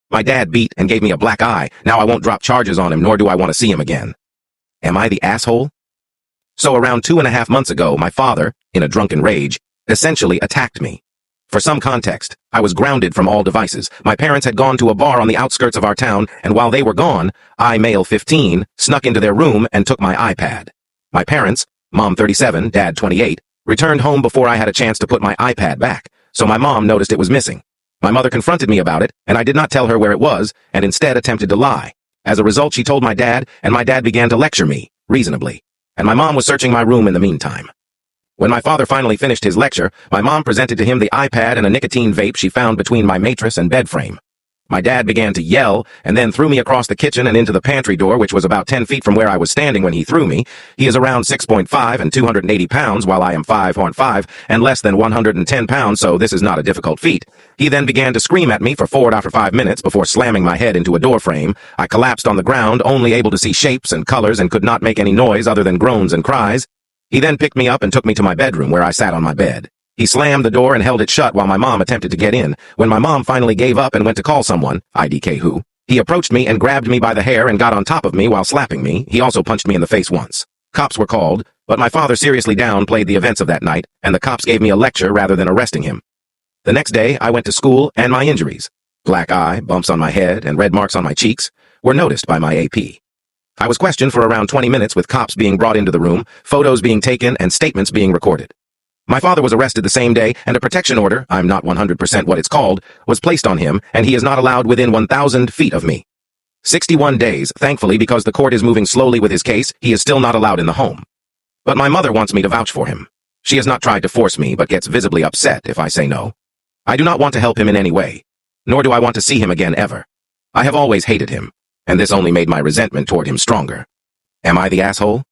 My dad beat and gave me a black eye. Now I won't drop charges on him, nor do I want to see him again. Am I the asshole? So around 2.5 months ago, my father, in a drunken rage, essentially attacked me. For some context, I was grounded from all devices. My parents had gone to a bar on the outskirts of our town, and while they were gone, I, male 15, snuck into their room and took my iPad. My parents, mom 37, dad 28, returned home before I had a chance to put my iPad back, so my mom noticed it was missing. My mother confronted me about it, and I did not tell her where it was, and instead attempted to lie. As a result, she told my dad, and my dad began to lecture me, reasonably. And my mom was searching my room in the meantime. When my father finally finished his lecture, my mom presented to him the iPad and a nicotine vape she found between my mattress and bed frame. My dad began to yell, and then threw me across the kitchen and into the pantry door, which was about 10 feet from where I was standing when he threw me. He is around 6.5 and 280 pounds, while I am 5'5" and less than 110 pounds, so this is not a difficult feat. He then began to scream at me for 5 minutes before slamming my head into a door frame. I collapsed on the ground, only able to see shapes and colors, and could not make any noise other than groans and cries. He then picked me up and took me to my bedroom, where I sat on my bed. He slammed the door and held it shut while my mom attempted to get in. When my mom finally gave up and went to call someone, IDK who, he approached me and grabbed me by the hair and got on top of me while slapping me. He also punched me in the face once. Cops were called, but my father seriously downplayed the events of that night, and the cops gave me a lecture rather than arresting him. The next day, I went to school, and my injuries, black eye, bumps on my head, and red marks on my cheeks, were noticed by my AP. I was questioned for around 20 minutes with cops being brought into the room, photos being taken, and statements being recorded. My father was arrested the same day, and a protection order, I'm not 100% what it's called, was placed on him, and he is not allowed within 1,000 feet of me. 61 days, thankfully, because the court is moving slowly with his case, he is still not allowed in the home. But my mother wants me to vouch for him. She has not tried to force me, but gets visibly upset if I say no. I do not want to help him in any way, nor do I want to see him again ever. I have always hated him, and this only made my resentment toward him stronger. Am I the asshole?